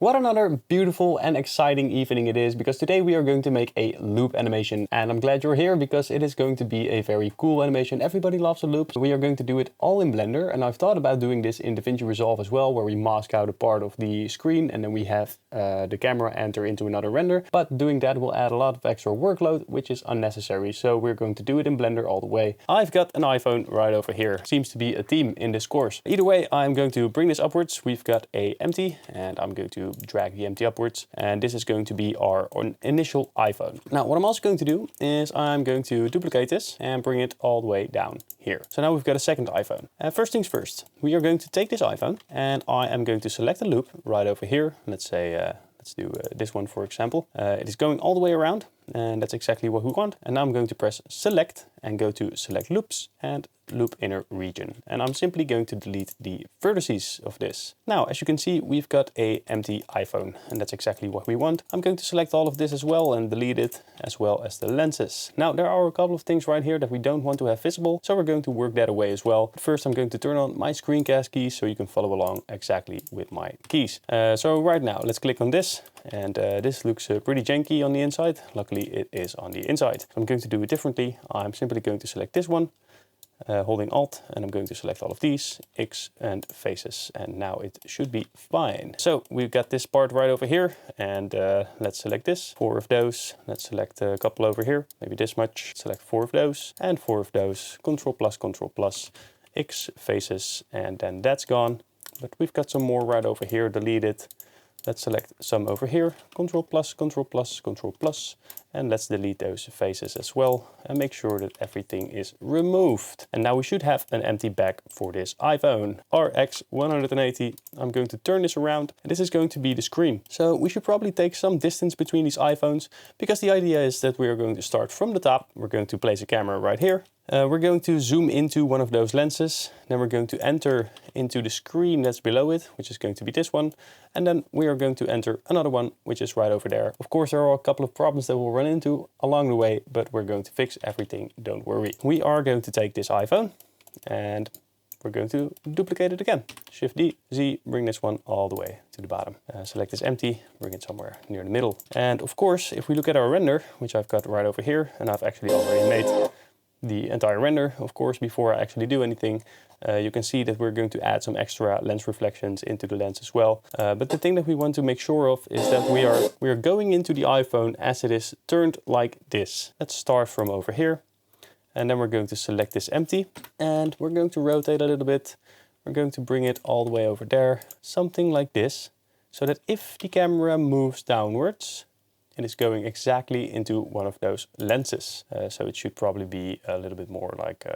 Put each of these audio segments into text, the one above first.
What another beautiful and exciting evening it is, because today we are going to make a loop animation, and I'm glad you're here because it is going to be a very cool animation. Everybody loves a loop. We are going to do it all in Blender, and I've thought about doing this in DaVinci Resolve as well, where we mask out a part of the screen and then we have the camera enter into another render. But doing that will add a lot of extra workload, which is unnecessary. So we're going to do it in Blender all the way. I've got an iPhone right over here. Seems to be a theme in this course. Either way, I'm going to bring this upwards. We've got a empty, and I'm going to drag the empty upwards, and this is going to be our initial iPhone. Now what I'm also going to do is I'm going to duplicate this and bring it all the way down here. So now we've got a second iPhone. First things first, we are going to take this iPhone and I am going to select a loop right over here. Let's say let's do this one, for example. It is going all the way around, and that's exactly what we want. And now I'm going to press select and go to select loops and loop inner region. And I'm simply going to delete the vertices of this. Now, as you can see, we've got a empty iPhone, and that's exactly what we want. I'm going to select all of this as well and delete it, as well as the lenses. Now, there are a couple of things right here that we don't want to have visible, so we're going to work that away as well. But first, I'm going to turn on my screencast keys so you can follow along exactly with my keys. So right now, let's click on this. And this looks pretty janky on the inside. Luckily, it is on the inside. So I'm going to do it differently. I'm simply going to select this one, holding Alt, and I'm going to select all of these, X and faces, and now it should be fine. So we've got this part right over here, and let's select this, 4 of those. Let's select a couple over here, maybe this much. Select 4 of those, and 4 of those. Control plus, X faces, and then that's gone. But we've got some more right over here, delete it. Let's select some over here, Control plus, and let's delete those faces as well and make sure that everything is removed. And now we should have an empty back for this iPhone. RX 180, I'm going to turn this around, and this is going to be the screen. So we should probably take some distance between these iPhones, because the idea is that we are going to start from the top. We're going to place a camera right here. We're going to zoom into one of those lenses. Then we're going to enter into the screen that's below it, which is going to be this one. And then we are going to enter another one, which is right over there. Of course, there are a couple of problems that we'll run into along the way, but we're going to fix everything, don't worry. We are going to take this iPhone and we're going to duplicate it again. Shift D, Z, bring this one all the way to the bottom. Select this empty, bring it somewhere near the middle. And of course, if we look at our render, which I've got right over here, and I've actually already made the entire render, of course, before I actually do anything, you can see that we're going to add some extra lens reflections into the lens as well. But the thing that we want to make sure of is that we are going into the iPhone as it is turned like this. Let's start from over here. And then we're going to select this empty, and we're going to rotate a little bit. We're going to bring it all the way over there, something like this, so that if the camera moves downwards, it is going exactly into one of those lenses. So it should probably be a little bit more like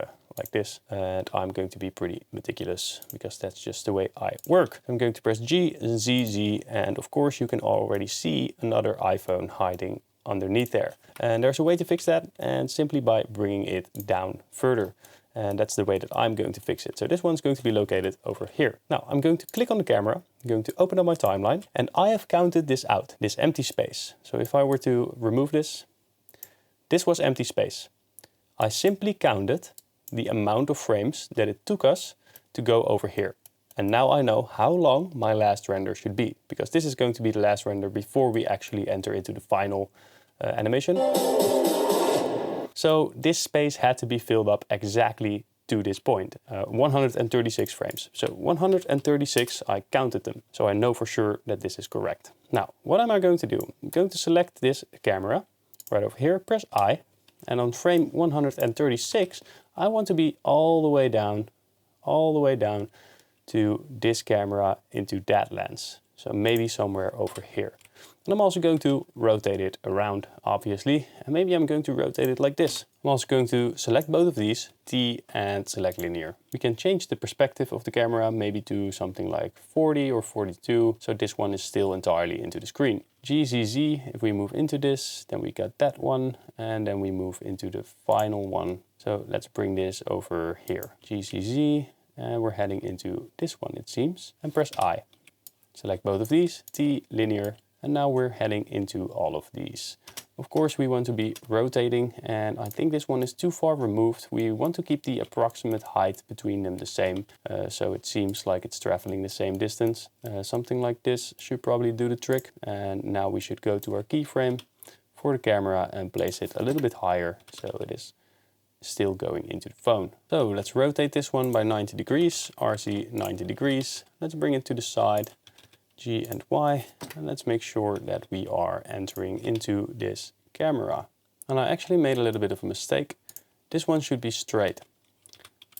this. And I'm going to be pretty meticulous because that's just the way I work. I'm going to press G, Z, Z, and of course you can already see another iPhone hiding underneath there. And there's a way to fix that, and simply by bringing it down further. And that's the way that I'm going to fix it. So this one's going to be located over here. Now I'm going to click on the camera, I'm going to open up my timeline, and I have counted this out, this empty space. So if I were to remove this, this was empty space. I simply counted the amount of frames that it took us to go over here. And now I know how long my last render should be, because this is going to be the last render before we actually enter into the final animation. So this space had to be filled up exactly to this point, 136 frames. So 136, I counted them, so I know for sure that this is correct. Now, what am I going to do? I'm going to select this camera right over here, press I, and on frame 136, I want to be all the way down to this camera into that lens. So maybe somewhere over here. And I'm also going to rotate it around, obviously, and maybe I'm going to rotate it like this. I'm also going to select both of these, T, and select linear. We can change the perspective of the camera, maybe to something like 40 or 42, so this one is still entirely into the screen. G, Z, Z, if we move into this, then we got that one, and then we move into the final one. So let's bring this over here. G, Z, Z, and we're heading into this one, it seems, and press I. Select both of these, T, linear, and now we're heading into all of these. Of course, we want to be rotating, and I think this one is too far removed. We want to keep the approximate height between them the same, so it seems like it's traveling the same distance. Something like this should probably do the trick. And now we should go to our keyframe for the camera and place it a little bit higher, so it is still going into the phone. So let's rotate this one by 90 degrees, RC 90 degrees. Let's bring it to the side. G and Y, and let's make sure that we are entering into this camera. And I actually made a little bit of a mistake. This one should be straight.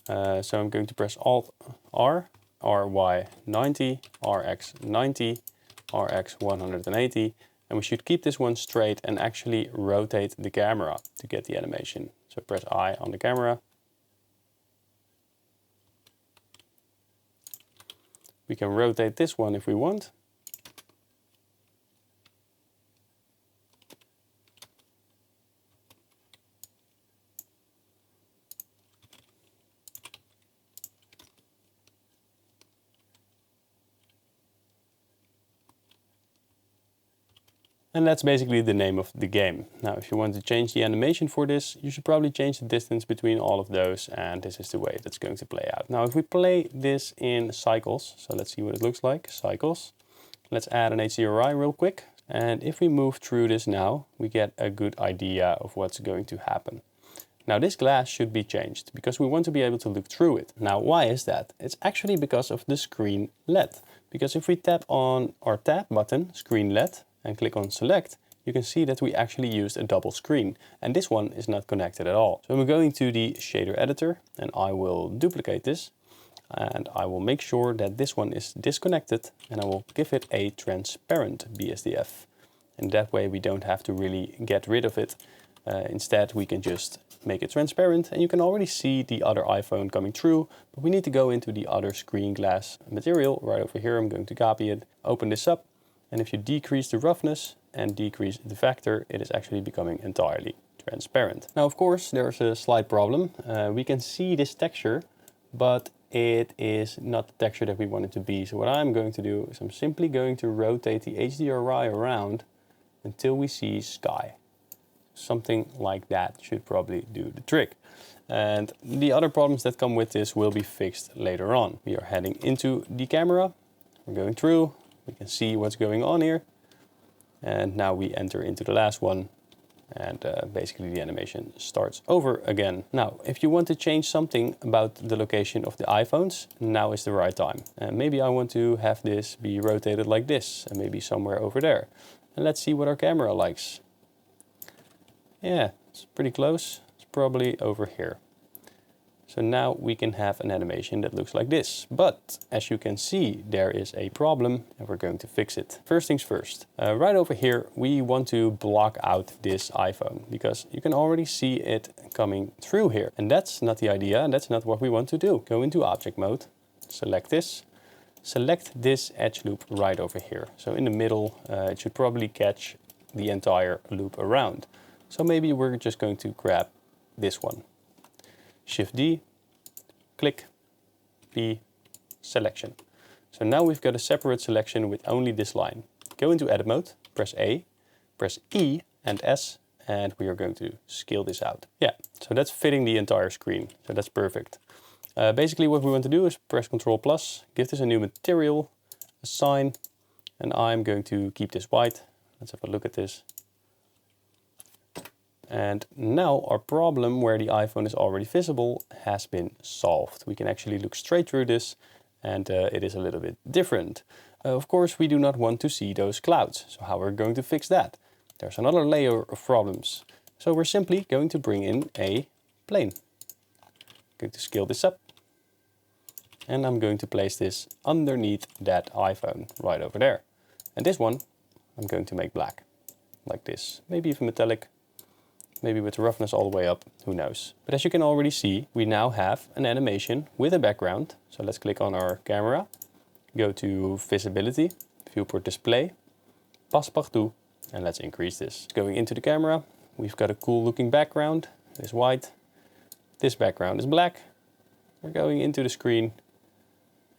So I'm going to press Alt R, RY 90, RX 90, RX 180, and we should keep this one straight and actually rotate the camera to get the animation. So press I on the camera. We can rotate this one if we want. And that's basically the name of the game. Now, if you want to change the animation for this, you should probably change the distance between all of those, and this is the way that's going to play out. Now, if we play this in cycles, so let's see what it looks like, cycles. Let's add an HDRI real quick. And if we move through this now, we get a good idea of what's going to happen. Now, this glass should be changed because we want to be able to look through it. Now, why is that? It's actually because of the screen LED. Because if we tap on our tab button, screen LED, and click on select, you can see that we actually used a double screen, and this one is not connected at all. So I'm going to the shader editor, and I will duplicate this, and I will make sure that this one is disconnected, and I will give it a transparent BSDF. And that way we don't have to really get rid of it. Instead, we can just make it transparent, and you can already see the other iPhone coming through, but we need to go into the other screen glass material right over here. I'm going to copy it, open this up, and if you decrease the roughness and decrease the vector, it is actually becoming entirely transparent. Now, of course, there's a slight problem. We can see this texture, but it is not the texture that we want it to be. So what I'm going to do is I'm simply going to rotate the HDRI around until we see sky. Something like that should probably do the trick. And the other problems that come with this will be fixed later on. We are heading into the camera. We're going through. We can see what's going on here. And now we enter into the last one. And basically the animation starts over again. Now, if you want to change something about the location of the iPhones, now is the right time. And maybe I want to have this be rotated like this, and maybe somewhere over there. And let's see what our camera likes. Yeah, it's pretty close. It's probably over here. So now we can have an animation that looks like this. But as you can see, there is a problem, and we're going to fix it. First things first, right over here, we want to block out this iPhone because you can already see it coming through here. And that's not the idea, and that's not what we want to do. Go into object mode, select this, select this edge loop right over here. So in the middle, it should probably catch the entire loop around. So maybe we're just going to grab this one. Shift D, click, B, selection. So now we've got a separate selection with only this line. Go into edit mode, press A, press E and S, and we are going to scale this out. Yeah, so that's fitting the entire screen, so that's perfect. Basically what we want to do is press Ctrl plus, give this a new material, assign, and I'm going to keep this white. Let's have a look at this. And now our problem where the iPhone is already visible has been solved. We can actually look straight through this, and it is a little bit different. Of course, we do not want to see those clouds. So how we're going to fix that? There's another layer of problems. So we're simply going to bring in a plane. I'm going to scale this up. And I'm going to place this underneath that iPhone right over there. And this one, I'm going to make black, like this. Maybe even metallic. Maybe with the roughness all the way up, who knows. But as you can already see, we now have an animation with a background. So let's click on our camera, go to visibility, viewport display, passepartout, and let's increase this. Going into the camera, we've got a cool looking background. It is white. This background is black. We're going into the screen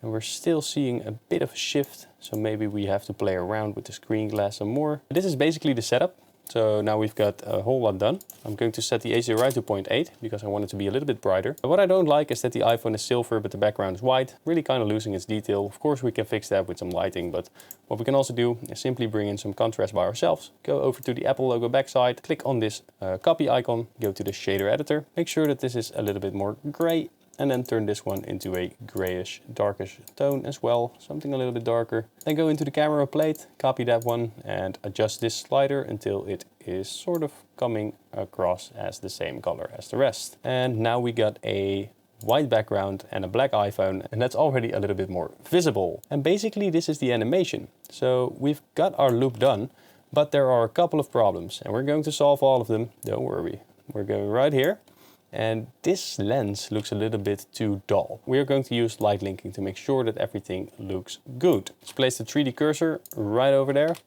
and we're still seeing a bit of a shift. So maybe we have to play around with the screen glass some more. But this is basically the setup. So now we've got a whole lot done. I'm going to set the HDRI to 0.8 because I want it to be a little bit brighter. But what I don't like is that the iPhone is silver but the background is white, really kind of losing its detail. Of course we can fix that with some lighting, but what we can also do is simply bring in some contrast by ourselves. Go over to the Apple logo backside, click on this copy icon, go to the shader editor, make sure that this is a little bit more gray, and then turn this one into a grayish, darkish tone as well, something a little bit darker. Then go into the camera plate, copy that one and adjust this slider until it is sort of coming across as the same color as the rest. And now we got a white background and a black iPhone, and that's already a little bit more visible. And basically this is the animation. So we've got our loop done, but there are a couple of problems and we're going to solve all of them. Don't worry. We're going right here. And this lens looks a little bit too dull. We are going to use light linking to make sure that everything looks good. Let's place the 3D cursor right over there.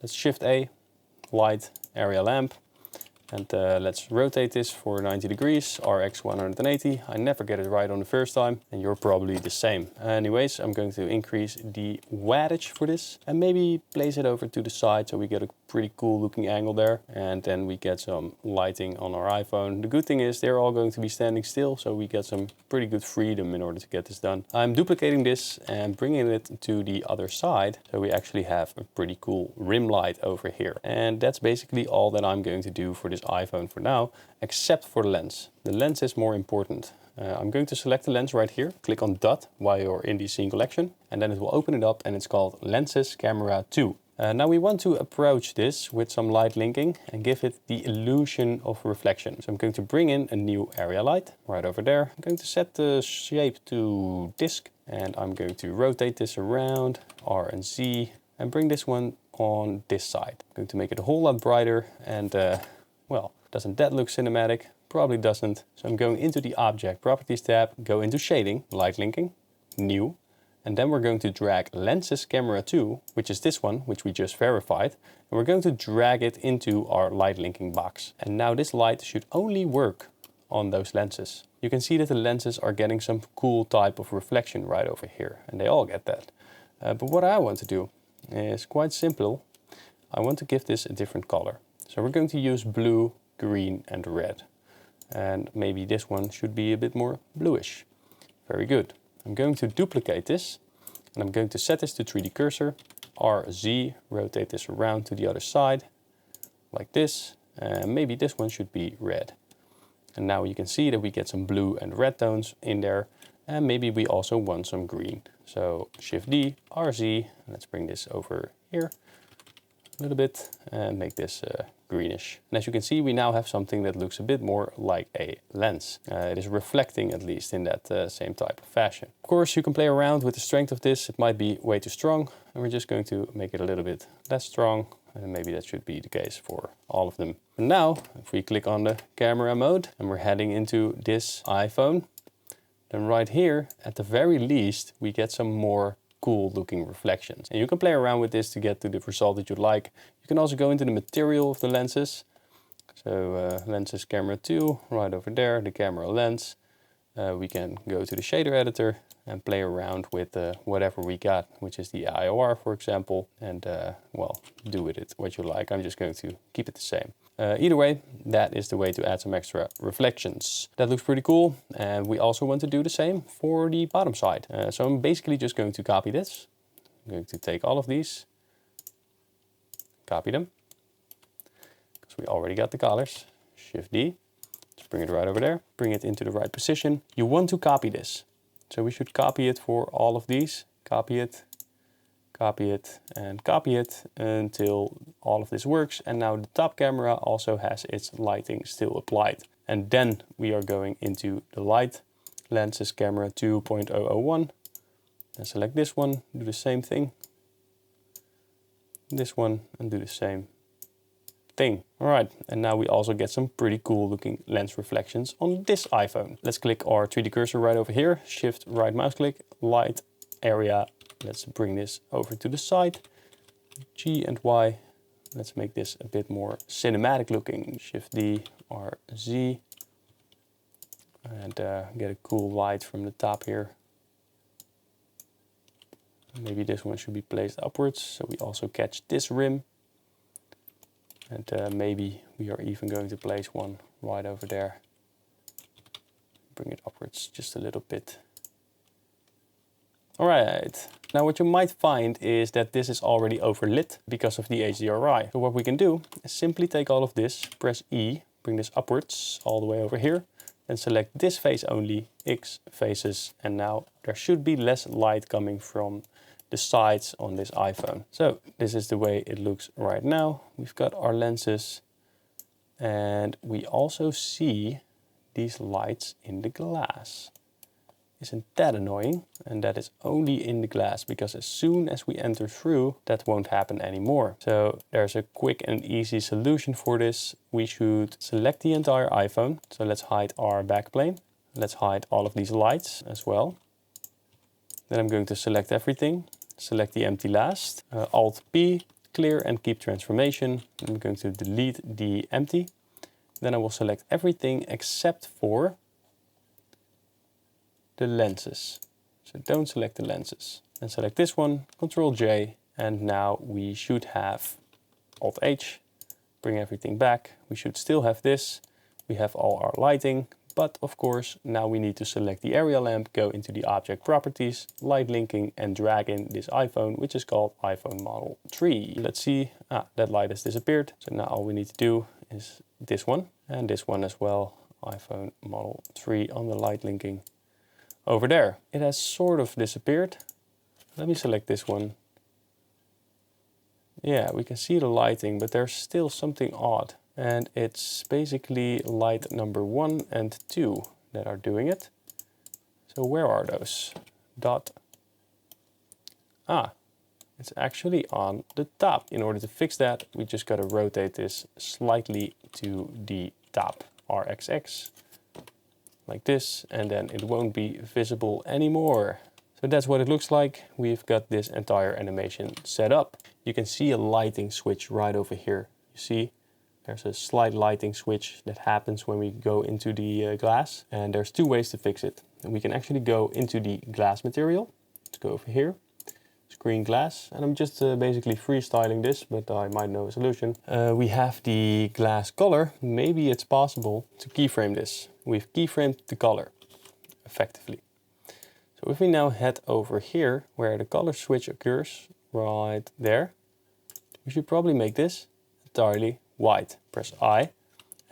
Let's Shift A, light, area lamp. And let's rotate this for 90 degrees, RX 180. I never get it right on the first time, and you're probably the same. Anyways, I'm going to increase the wattage for this and maybe place it over to the side so we get a pretty cool looking angle there. And then we get some lighting on our iPhone. The good thing is they're all going to be standing still, so we get some pretty good freedom in order to get this done. I'm duplicating this and bringing it to the other side, so we actually have a pretty cool rim light over here. And that's basically all that I'm going to do for this iPhone for now, except for the lens. The lens is more important. I'm going to select the lens right here, click on dot while you're in the scene collection, and then it will open it up and it's called Lenses Camera 2. Now we want to approach this with some light linking and give it the illusion of reflection. So I'm going to bring in a new area light right over there. I'm going to set the shape to disk and I'm going to rotate this around, R and Z, and bring this one on this side. I'm going to make it a whole lot brighter and well, doesn't that look cinematic? Probably doesn't. So I'm going into the Object Properties tab, go into Shading, Light Linking, New, and then we're going to drag Lenses Camera 2, which is this one, which we just verified, and we're going to drag it into our light linking box. And now this light should only work on those lenses. You can see that the lenses are getting some cool type of reflection right over here, and they all get that. But what I want to do is quite simple. I want to give this a different color. So we're going to use blue, green and red. And maybe this one should be a bit more bluish. Very good. I'm going to duplicate this and I'm going to set this to 3D cursor, RZ, rotate this around to the other side like this. And maybe this one should be red. And now you can see that we get some blue and red tones in there. And maybe we also want some green. So Shift D, RZ, let's bring this over here a little bit and make this greenish. And as you can see, we now have something that looks a bit more like a lens. It is reflecting at least in that same type of fashion. Of course, you can play around with the strength of this. It might be way too strong, and we're just going to make it a little bit less strong. And maybe that should be the case for all of them. And now, if we click on the camera mode and we're heading into this iPhone, then right here, at the very least, we get some more cool looking reflections. And you can play around with this to get to the result that you'd like. You can also go into the material of the lenses. So lenses camera 2, right over there, the camera lens. We can go to the shader editor and play around with whatever we got, which is the IOR, for example, and well, do with it what you like. I'm just going to keep it the same. Either way, that is the way to add some extra reflections. That looks pretty cool, and we also want to do the same for the bottom side. So I'm basically just going to copy this. I'm going to take all of these, copy them, because we already got the colors. Shift D, just bring it right over there, bring it into the right position. You want to copy this. So we should copy it for all of these. Copy it, and copy it until all of this works. And now the top camera also has its lighting still applied. And then we are going into the light, lenses camera 2.001. And select this one, do the same thing. This one, and do the same thing. All right, and now we also get some pretty cool looking lens reflections on this iPhone. Let's click our 3D cursor right over here, shift right mouse click, light, area. Let's bring this over to the side, G and Y. Let's make this a bit more cinematic looking. Shift D, R, Z, and get a cool light from the top here. Maybe this one should be placed upwards, so we also catch this rim. And maybe we are even going to place one right over there. Bring it upwards just a little bit. Alright, now what you might find is that this is already overlit because of the HDRI. So what we can do is simply take all of this, press E, bring this upwards all the way over here, and select this face only, X faces, and now there should be less light coming from the sides on this iPhone. So this is the way it looks right now. We've got our lenses, and we also see these lights in the glass. Isn't that annoying? And that is only in the glass, because as soon as we enter through, that won't happen anymore. So there's a quick and easy solution for this. We should select the entire iPhone. So let's hide our backplane. Let's hide all of these lights as well. Then I'm going to select everything. Select the empty last. Alt-P, clear and keep transformation. I'm going to delete the empty. Then I will select everything except for the lenses. So don't select the lenses. And select this one, Control J, and now we should have Alt H, bring everything back. We should still have this. We have all our lighting, but of course now we need to select the area lamp, go into the object properties, light linking, and drag in this iPhone, which is called iPhone Model 3. Let's see, that light has disappeared. So now all we need to do is this one and this one as well, iPhone Model 3 on the light linking. Over there, it has sort of disappeared. Let me select this one. Yeah, we can see the lighting, but there's still something odd. And it's basically light number 1 and 2 that are doing it. So where are those? Dot. It's actually on the top. In order to fix that, we just gotta rotate this slightly to the top, RXX. Like this, and then it won't be visible anymore. So that's what it looks like. We've got this entire animation set up. You can see a lighting switch right over here. You see, there's a slight lighting switch that happens when we go into the glass. And there's two ways to fix it. And we can actually go into the glass material. Let's go over here. Screen glass, and I'm just basically freestyling this, but I might know a solution. We have the glass color. Maybe it's possible to keyframe this. We've keyframed the color effectively. So if we now head over here where the color switch occurs, right there, we should probably make this entirely white. Press I,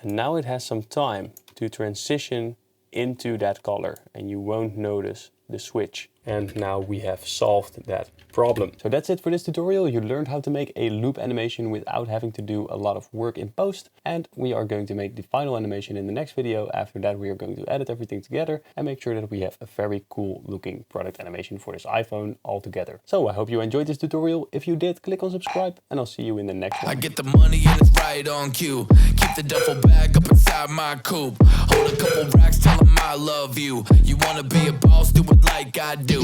and now it has some time to transition into that color, and you won't notice the switch. And now we have solved that problem. So that's it for this tutorial. You learned how to make a loop animation without having to do a lot of work in post. And we are going to make the final animation in the next video. After that, we are going to edit everything together and make sure that we have a very cool looking product animation for this iPhone all together. So I hope you enjoyed this tutorial. If you did, click on subscribe and I'll see you in the next one. I get the money and it's right on cue. Keep the duffel bag up inside my coupe. Hold a couple racks, tell them I love you. You wanna be a boss, do it like I do.